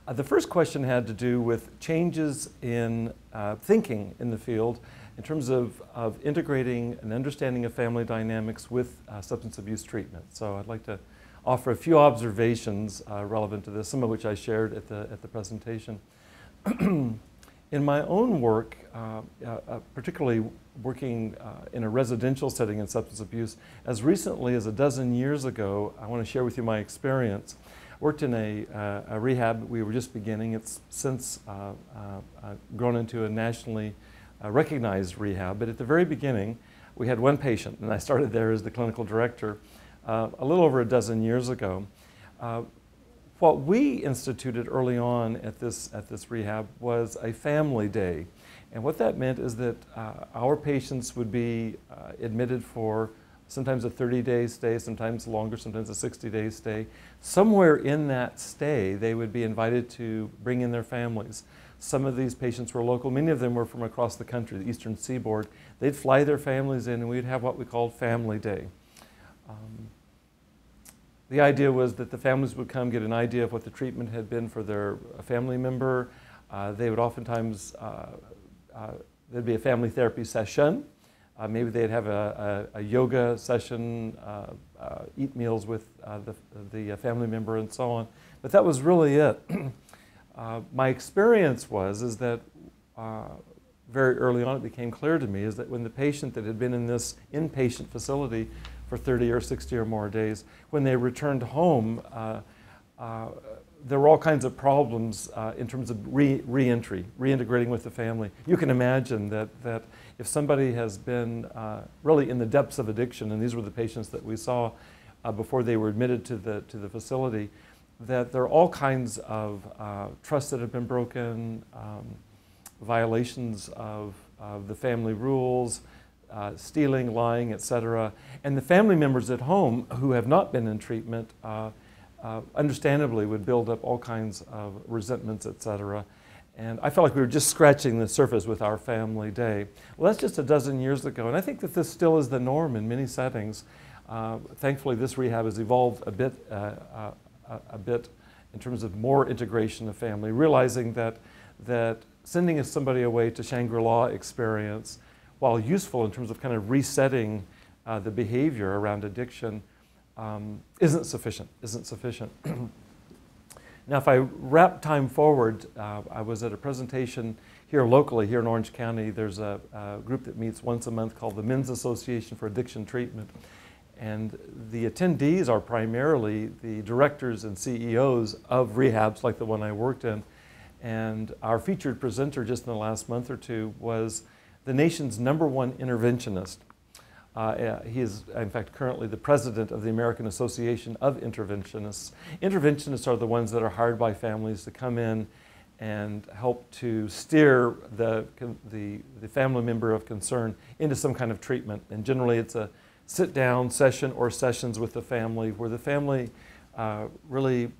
The first question had to do with changes in thinking in the field in terms of integrating an understanding of family dynamics with substance abuse treatment. So I'd like to offer a few observations relevant to this, some of which I shared at the presentation. In my own work, particularly working in a residential setting in substance abuse, as recently as a dozen years ago, I want to share with you my experience. Worked in a rehab. We were just beginning. It's since grown into a nationally recognized rehab, but at the very beginning, we had one patient, and I started there as the clinical director a little over a dozen years ago. What we instituted early on at this rehab was a family day. And what that meant is that our patients would be admitted for sometimes a 30-day stay, sometimes longer, sometimes a 60-day stay. Somewhere in that stay, they would be invited to bring in their families. Some of these patients were local. Many of them were from across the country, the eastern seaboard. They'd fly their families in, and we'd have what we called family day. The idea was that the families would come get an idea of what the treatment had been for their family member. They would oftentimes, there'd be a family therapy session. Maybe they'd have a yoga session, eat meals with the family member and so on. But that was really it. My experience is that very early on it became clear to me is that when the patient that had been in this inpatient facility for 30 or 60 or more days, when they returned home, there were all kinds of problems in terms of re-entry, reintegrating with the family. You can imagine that if somebody has been really in the depths of addiction, and these were the patients that we saw before they were admitted to the facility, that there are all kinds of trusts that have been broken, violations of the family rules, stealing, lying, etc. And the family members at home who have not been in treatment understandably would build up all kinds of resentments, etc. And I felt like we were just scratching the surface with our family day. Well, that's just a dozen years ago, and I think that this still is the norm in many settings. Thankfully, this rehab has evolved a bit in terms of more integration of family, realizing that sending somebody away to Shangri-La experience, while useful in terms of kind of resetting the behavior around addiction, isn't sufficient. Now, if I wrap time forward, I was at a presentation here locally, here in Orange County. There's a group that meets once a month called the Men's Association for Addiction Treatment. And the attendees are primarily the directors and CEOs of rehabs like the one I worked in. And our featured presenter just in the last month or two was the nation's #1 interventionist. He is, in fact, currently the president of the American Association of Interventionists. Interventionists are the ones that are hired by families to come in and help to steer the family member of concern into some kind of treatment. And generally it's a sit-down session or sessions with the family where the family really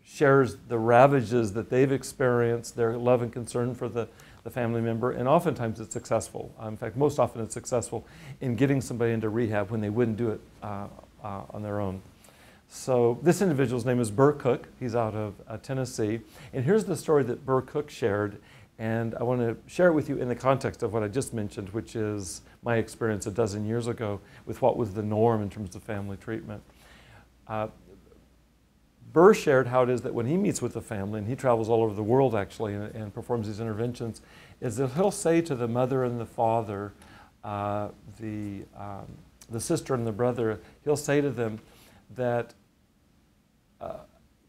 shares the ravages that they've experienced, their love and concern for the family member, and oftentimes it's successful. In fact, most often it's successful in getting somebody into rehab when they wouldn't do it on their own. So this individual's name is Burt Cook. He's out of Tennessee. And here's the story that Burt Cook shared. And I want to share it with you in the context of what I just mentioned, which is my experience a dozen years ago with what was the norm in terms of family treatment. Burr shared how it is that when he meets with the family, and he travels all over the world actually and performs these interventions, is that he'll say to the mother and the father, the sister and the brother, he'll say to them that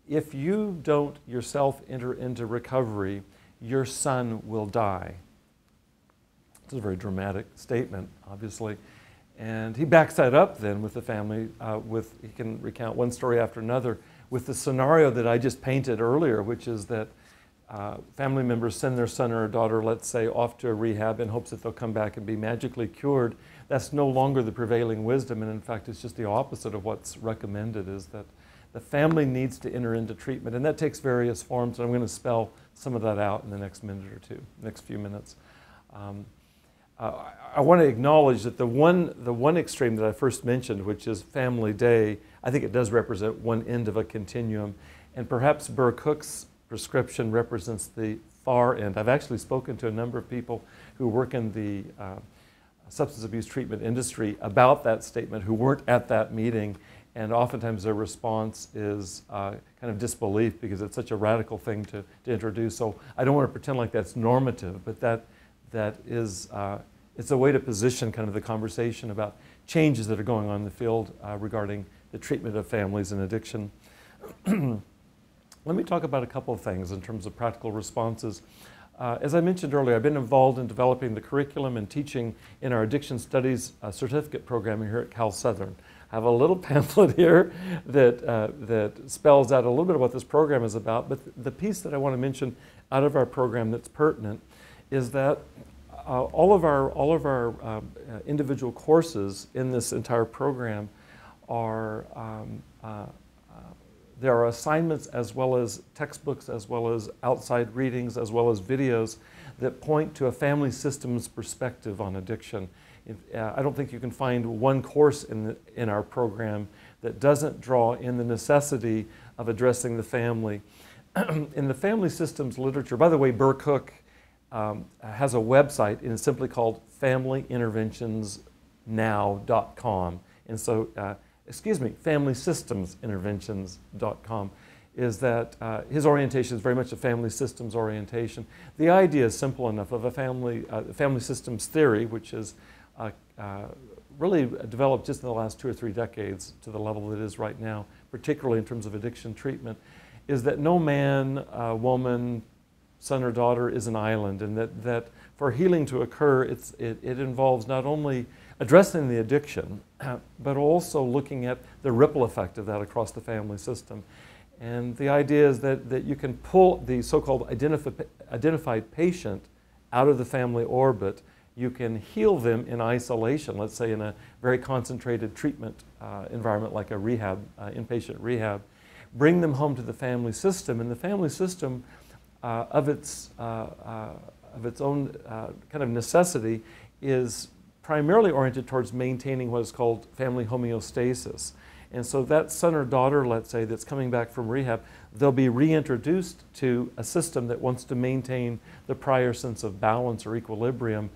if you don't yourself enter into recovery, your son will die. It's a very dramatic statement, obviously. And he backs that up then with the family, he can recount one story after another, with the scenario that I just painted earlier, which is that family members send their son or daughter, let's say, off to a rehab in hopes that they'll come back and be magically cured. That's no longer the prevailing wisdom, and in fact, it's just the opposite of what's recommended, is that the family needs to enter into treatment, and that takes various forms, and I'm going to spell some of that out in the next minute or two, next few minutes. I want to acknowledge that the one extreme that I first mentioned, which is family day, I think it does represent one end of a continuum. And perhaps Burt Cook's prescription represents the far end. I've actually spoken to a number of people who work in the substance abuse treatment industry about that statement who weren't at that meeting, and oftentimes their response is kind of disbelief because it's such a radical thing to introduce. So I don't want to pretend like that's normative, but that is, it's a way to position kind of the conversation about changes that are going on in the field regarding the treatment of families and addiction. Let me talk about a couple of things in terms of practical responses. As I mentioned earlier, I've been involved in developing the curriculum and teaching in our addiction studies certificate program here at Cal Southern. I have a little pamphlet here that spells out a little bit of what this program is about, but the piece that I want to mention out of our program that's pertinent is that all of our individual courses in this entire program are there are assignments as well as textbooks, as well as outside readings, as well as videos that point to a family systems perspective on addiction. I don't think you can find one course in our program that doesn't draw in the necessity of addressing the family. In the family systems literature, by the way, Burt Cook has a website, and it's simply called FamilyInterventionsNow.com. And so, FamilySystemsInterventions.com, is that his orientation is very much a family systems orientation. The idea is simple enough of a family systems theory, which is really developed just in the last 2 or 3 decades to the level that it is right now, particularly in terms of addiction treatment, is that no man, woman, son or daughter is an island, and that for healing to occur, it involves not only addressing the addiction, but also looking at the ripple effect of that across the family system. And the idea is that you can pull the so-called identified patient out of the family orbit. You can heal them in isolation, let's say in a very concentrated treatment environment like a rehab, inpatient rehab, bring them home to the family system, and the family system of its own kind of necessity is primarily oriented towards maintaining what is called family homeostasis. And so that son or daughter, let's say, that's coming back from rehab, they'll be reintroduced to a system that wants to maintain the prior sense of balance or equilibrium.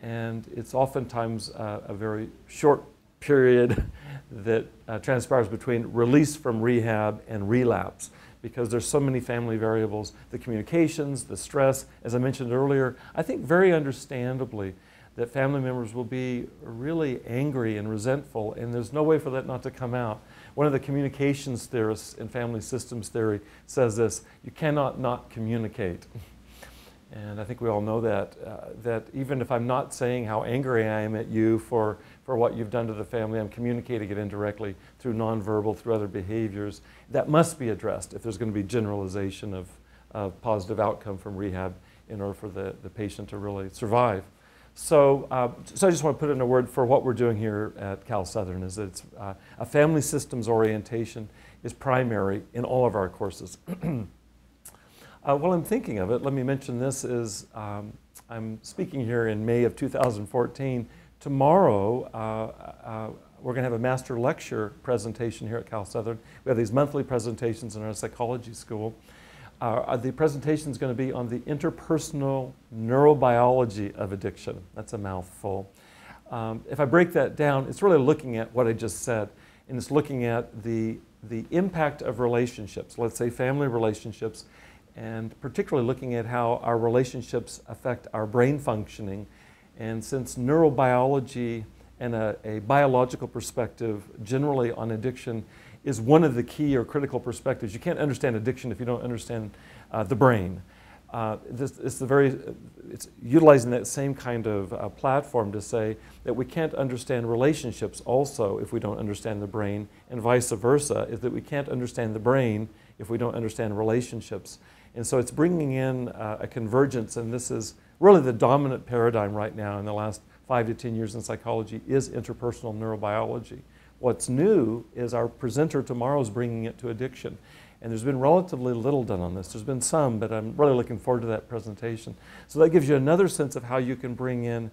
And it's oftentimes a very short period that transpires between release from rehab and relapse, because there's so many family variables, the communications, the stress. As I mentioned earlier, I think very understandably that family members will be really angry and resentful, and there's no way for that not to come out. One of the communications theorists in family systems theory says this: you cannot not communicate. And I think we all know that, that even if I'm not saying how angry I am at you for what you've done to the family, I'm communicating it indirectly through nonverbal, through other behaviors. That must be addressed if there's going to be generalization of positive outcome from rehab in order for the patient to really survive. So I just want to put in a word for what we're doing here at Cal Southern, is that it's, a family systems orientation is primary in all of our courses. While I'm thinking of it, let me mention this is, I'm speaking here in May of 2014. Tomorrow, we're going to have a master lecture presentation here at Cal Southern. We have these monthly presentations in our psychology school. The presentation is going to be on the interpersonal neurobiology of addiction. That's a mouthful. If I break that down, it's really looking at what I just said, and it's looking at the impact of relationships, let's say family relationships, and particularly looking at how our relationships affect our brain functioning. And since neurobiology and a biological perspective generally on addiction is one of the key or critical perspectives, you can't understand addiction if you don't understand the brain. It's utilizing that same kind of platform to say that we can't understand relationships also if we don't understand the brain, and vice versa, is that we can't understand the brain if we don't understand relationships. And so it's bringing in a convergence, and this is really the dominant paradigm right now in the last 5 to 10 years in psychology, is interpersonal neurobiology. What's new is our presenter tomorrow is bringing it to addiction. And there's been relatively little done on this. There's been some, but I'm really looking forward to that presentation. So that gives you another sense of how you can bring in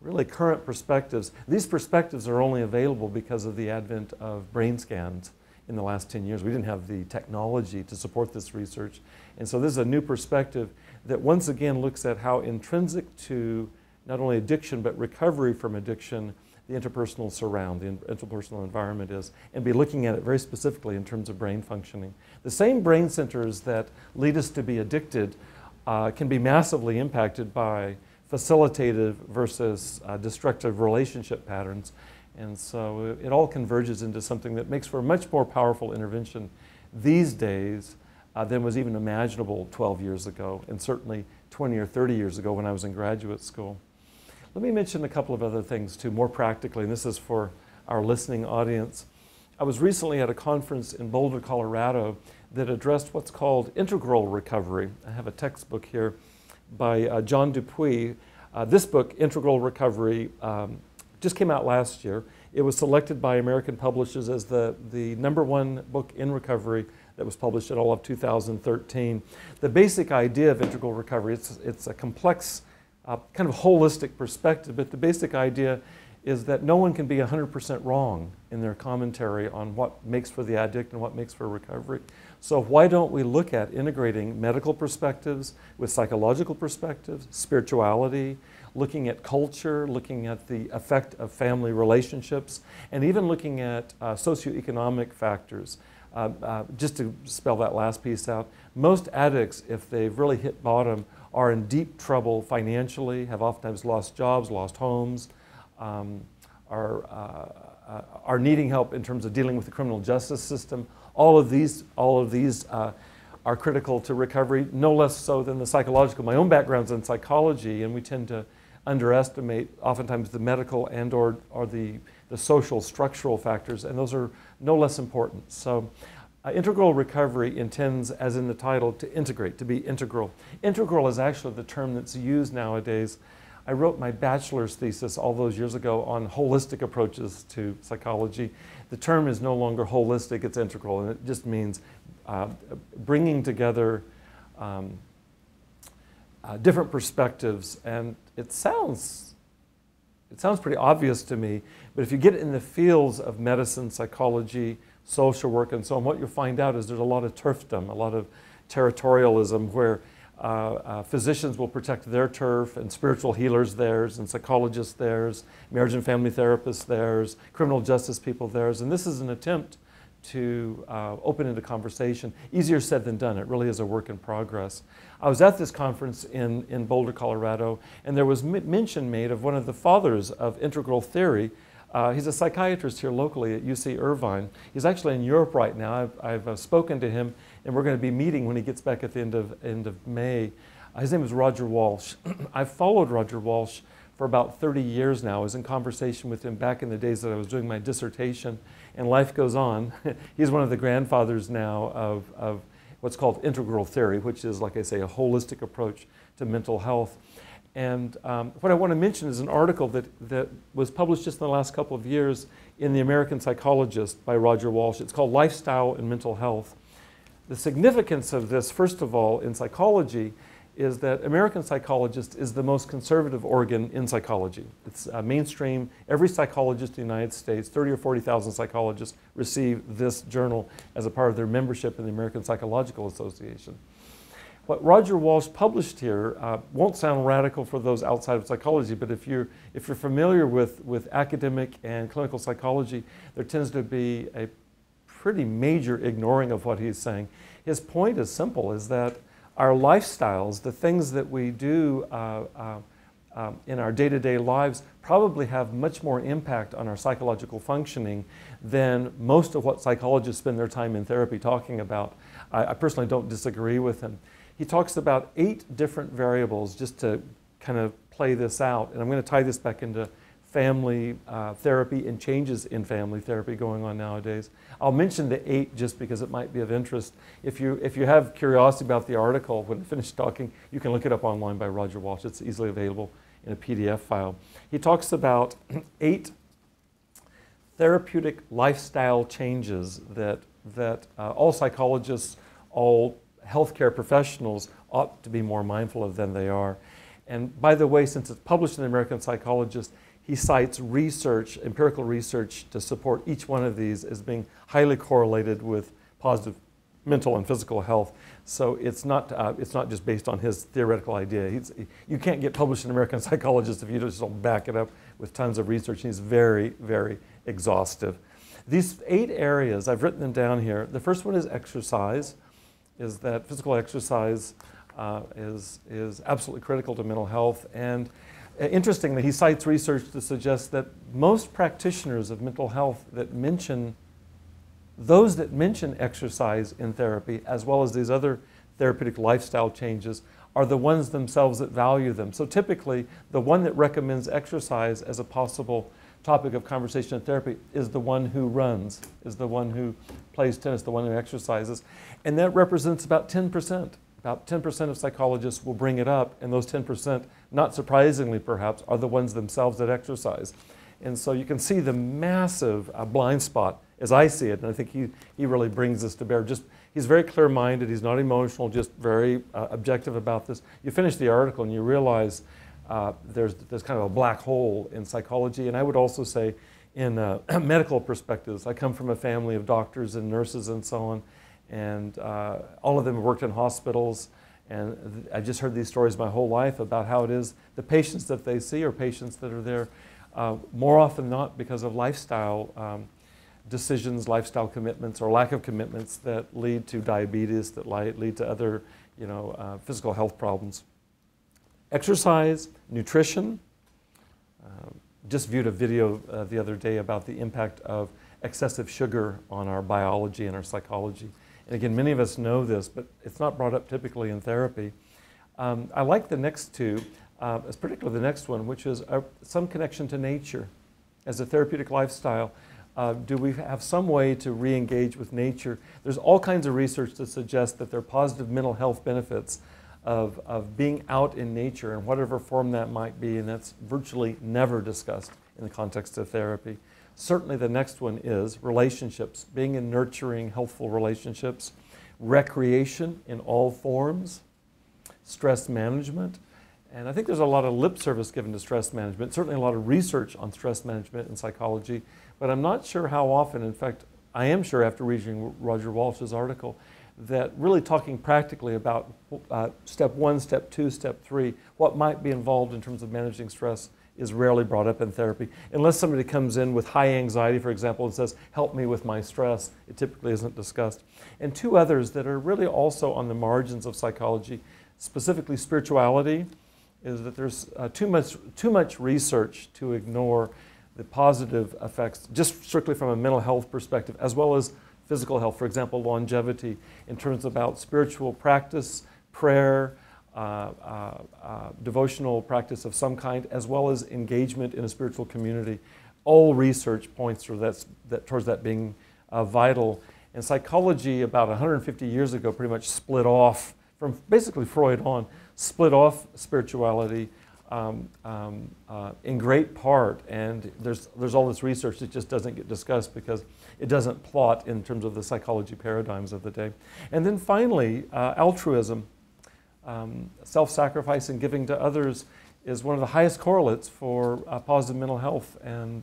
really current perspectives. These perspectives are only available because of the advent of brain scans in the last 10 years. We didn't have the technology to support this research. And so this is a new perspective that once again looks at how intrinsic to not only addiction but recovery from addiction the interpersonal surround, the interpersonal environment is, and be looking at it very specifically in terms of brain functioning. The same brain centers that lead us to be addicted can be massively impacted by facilitative versus destructive relationship patterns. And so it all converges into something that makes for a much more powerful intervention these days than was even imaginable 12 years ago, and certainly 20 or 30 years ago when I was in graduate school. Let me mention a couple of other things too, more practically, and this is for our listening audience. I was recently at a conference in Boulder, Colorado that addressed what's called integral recovery. I have a textbook here by John Dupuy. This book, Integral Recovery, just came out last year. It was selected by American publishers as the #1 book in recovery that was published in all of 2013. The basic idea of integral recovery, it's a complex, kind of holistic perspective, but the basic idea is that no one can be 100% wrong in their commentary on what makes for the addict and what makes for recovery. So why don't we look at integrating medical perspectives with psychological perspectives, spirituality, looking at culture, looking at the effect of family relationships, and even looking at socioeconomic factors. Just to spell that last piece out, most addicts, if they've really hit bottom, are in deep trouble financially, have oftentimes lost jobs, lost homes, are needing help in terms of dealing with the criminal justice system. All of these are critical to recovery, no less so than the psychological. My own background's in psychology, and we tend to underestimate oftentimes the medical and or the social structural factors, and those are no less important. So integral recovery intends, as in the title, to integrate, to be integral. Integral is actually the term that's used nowadays. I wrote my bachelor's thesis all those years ago on holistic approaches to psychology. The term is no longer holistic, it's integral, and it just means bringing together different perspectives. And it sounds pretty obvious to me, but if you get in the fields of medicine, psychology, social work, and so on, what you'll find out is there's a lot of turfdom, a lot of territorialism, where physicians will protect their turf, and spiritual healers theirs, and psychologists theirs, marriage and family therapists theirs, criminal justice people theirs. And this is an attempt to open into conversation. Easier said than done. It really is a work in progress. I was at this conference in Boulder, Colorado, and there was mention made of one of the fathers of integral theory. He's a psychiatrist here locally at UC Irvine. He's actually in Europe right now. I've spoken to him, and we're going to be meeting when he gets back at the end of May. His name is Roger Walsh. I've followed Roger Walsh for about 30 years now. I was in conversation with him back in the days that I was doing my dissertation, and life goes on. He's one of the grandfathers now of what's called integral theory, which is, like I say, a holistic approach to mental health. And what I want to mention is an article that was published just in the last couple of years in the American Psychologist by Roger Walsh. It's called Lifestyle and Mental Health. The significance of this, first of all, in psychology, is that American Psychologist is the most conservative organ in psychology. It's mainstream. Every psychologist in the United States, 30 or 40,000 psychologists, receive this journal as a part of their membership in the American Psychological Association. What Roger Walsh published here won't sound radical for those outside of psychology, but if you're familiar with academic and clinical psychology, there tends to be a pretty major ignoring of what he's saying. His point is simple, is that our lifestyles, the things that we do in our day-to-day lives, probably have much more impact on our psychological functioning than most of what psychologists spend their time in therapy talking about. I personally don't disagree with him. He talks about 8 different variables, just to kind of play this out, and I'm going to tie this back into family therapy and changes in family therapy going on nowadays. I'll mention the 8 just because it might be of interest. If you have curiosity about the article, when I finish talking, you can look it up online by Roger Walsh. It's easily available in a PDF file. He talks about 8 therapeutic lifestyle changes that all psychologists, all healthcare professionals ought to be more mindful of than they are. And by the way, since it's published in the American Psychologist, he cites research, empirical research, to support each one of these as being highly correlated with positive mental and physical health. So it's not just based on his theoretical idea. You can't get published in American Psychologist if you just don't back it up with tons of research. He's very, very exhaustive. These 8 areas, I've written them down here. The first one is exercise, is that physical exercise is absolutely critical to mental health. And interestingly, he cites research to suggest that most practitioners of mental health those that mention exercise in therapy, as well as these other therapeutic lifestyle changes, are the ones themselves that value them. So typically, the one that recommends exercise as a possible topic of conversation in therapy is the one who runs, is the one who plays tennis, the one who exercises. And that represents about 10%. About 10% of psychologists will bring it up, and those 10%, not surprisingly perhaps, are the ones themselves that exercise. And so you can see the massive blind spot as I see it, and I think he really brings this to bear. He's very clear-minded, he's not emotional, just very objective about this. You finish the article and you realize there's kind of a black hole in psychology, and I would also say in medical perspectives. I come from a family of doctors and nurses and so on, and all of them have worked in hospitals, and I've just heard these stories my whole life about how it is the patients that they see are patients that are there more often than not because of lifestyle decisions, lifestyle commitments, or lack of commitments that lead to diabetes, that lead to other, physical health problems. Exercise, nutrition. Just viewed a video the other day about the impact of excessive sugar on our biology and our psychology. And again, many of us know this, but it's not brought up typically in therapy. I like the next two, particularly the next one, which is some connection to nature as a therapeutic lifestyle. Do we have some way to re-engage with nature? There's all kinds of research that suggests that there are positive mental health benefits of being out in nature in whatever form that might be, and that's virtually never discussed in the context of therapy. Certainly the next one is relationships, being in nurturing, healthful relationships, recreation in all forms, stress management. And I think there's a lot of lip service given to stress management, certainly a lot of research on stress management in psychology, but I'm not sure how often, in fact, I am sure after reading Roger Walsh's article, that really talking practically about step 1, step 2, step 3, what might be involved in terms of managing stress is rarely brought up in therapy. Unless somebody comes in with high anxiety, for example, and says, help me with my stress, it typically isn't discussed. And 2 others that are really also on the margins of psychology, specifically spirituality, is that there's too much research to ignore the positive effects, just strictly from a mental health perspective, as well as physical health, for example, longevity, in terms about spiritual practice, prayer, devotional practice of some kind, as well as engagement in a spiritual community. All research points towards that being vital. And psychology, about 150 years ago, pretty much split off, from basically Freud on, split off spirituality in great part. And there's all this research that just doesn't get discussed because it doesn't plot in terms of the psychology paradigms of the day. And then finally, altruism. Self-sacrifice and giving to others is one of the highest correlates for positive mental health, and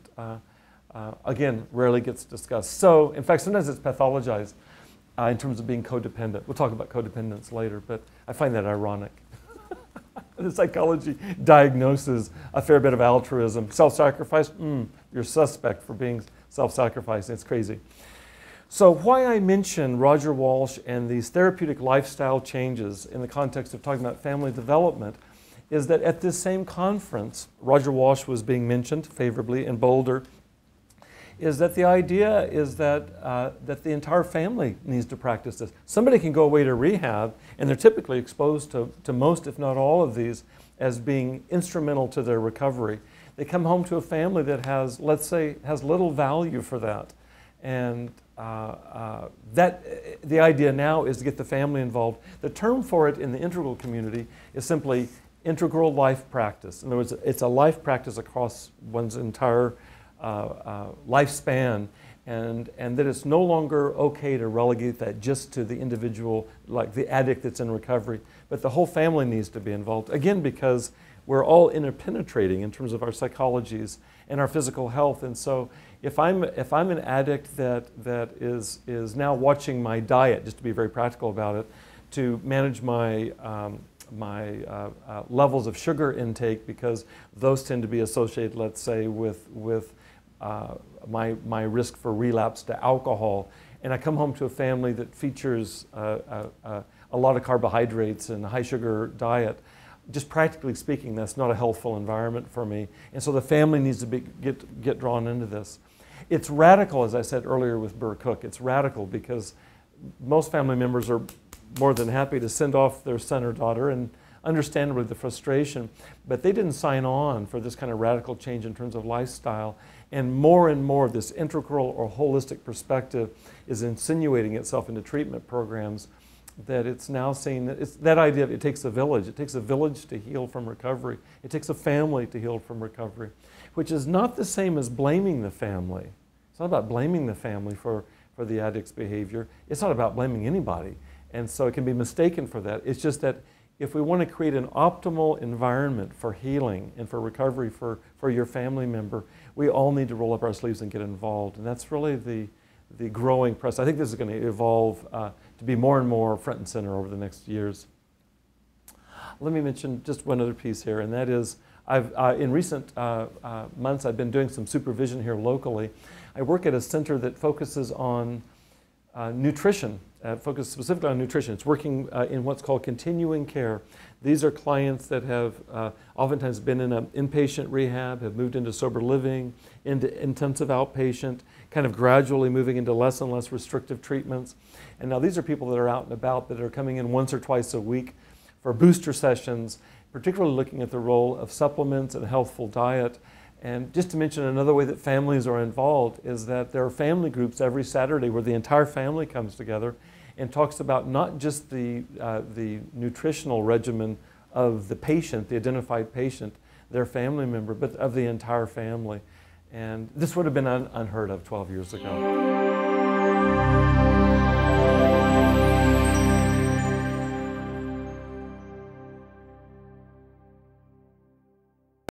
again, rarely gets discussed. So, in fact, sometimes it's pathologized in terms of being codependent. We'll talk about codependence later, but I find that ironic. The psychology diagnoses a fair bit of altruism. Self-sacrifice, you're suspect for being self-sacrificing. It's crazy. So why I mention Roger Walsh and these therapeutic lifestyle changes in the context of talking about family development is that at this same conference, Roger Walsh was being mentioned favorably in Boulder, is that the idea is that, that the entire family needs to practice this. Somebody can go away to rehab, and they're typically exposed to most, if not all of these, as being instrumental to their recovery. They come home to a family that has, let's say, has little value for that. And the idea now is to get the family involved. The term for it in the integral community is simply integral life practice. In other words, it's a life practice across one's entire lifespan, and that it's no longer okay to relegate that just to the individual, like the addict that's in recovery, but the whole family needs to be involved. Again, because we're all interpenetrating in terms of our psychologies and our physical health. And so if I'm an addict that is now watching my diet, just to be very practical about it, to manage my levels of sugar intake, because those tend to be associated, let's say, with my risk for relapse to alcohol, and I come home to a family that features a lot of carbohydrates and a high sugar diet, just practically speaking, that's not a healthful environment for me. And so the family needs to get drawn into this. It's radical, as I said earlier with Burt Cook. It's radical because most family members are more than happy to send off their son or daughter, and understandably the frustration, but they didn't sign on for this kind of radical change in terms of lifestyle. And more this integral or holistic perspective is insinuating itself into treatment programs, that it's now seen that it's that idea of it takes a village. It takes a village to heal from recovery. It takes a family to heal from recovery, which is not the same as blaming the family. It's not about blaming the family for the addict's behavior. It's not about blaming anybody. And so it can be mistaken for that. It's just that if we want to create an optimal environment for healing and for recovery for your family member, we all need to roll up our sleeves and get involved. And that's really the growing press. I think this is going to evolve to be more and more front and center over the next years. Let me mention just one other piece here, and that is in recent months I've been doing some supervision here locally. I work at a center that focuses on nutrition, focused specifically on nutrition. It's working in what's called continuing care. These are clients that have oftentimes been in an inpatient rehab, have moved into sober living, into intensive outpatient, kind of gradually moving into less and less restrictive treatments. And now these are people that are out and about, that are coming in once or twice a week for booster sessions, particularly looking at the role of supplements and a healthful diet. And just to mention another way that families are involved is that there are family groups every Saturday where the entire family comes together and talks about not just the nutritional regimen of the patient, the identified patient, their family member, but of the entire family. And this would have been unheard of 12 years ago.